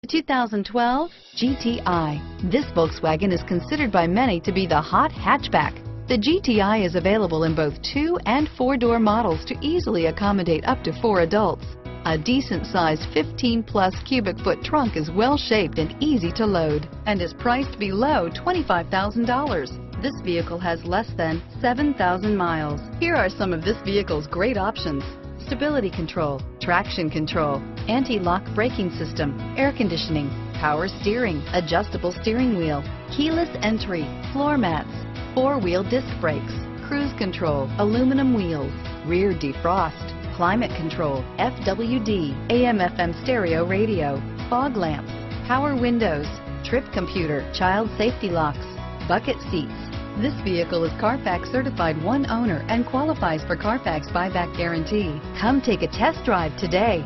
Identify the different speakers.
Speaker 1: 2012 GTI. This Volkswagen is considered by many to be the hot hatchback. The GTI is available in both 2- and 4-door models to easily accommodate up to 4 adults. A decent-sized 15-plus cubic foot trunk is well-shaped and easy to load and is priced below $25,000. This vehicle has less than 7,000 miles. Here are some of this vehicle's great options: stability control, traction control, anti-lock braking system, air conditioning, power steering, adjustable steering wheel, keyless entry, floor mats, 4-wheel disc brakes, cruise control, aluminum wheels, rear defrost, climate control, FWD, AM/FM stereo radio, fog lamps, power windows, trip computer, child safety locks, bucket seats. This vehicle is Carfax certified one owner and qualifies for Carfax buyback guarantee. Come take a test drive today.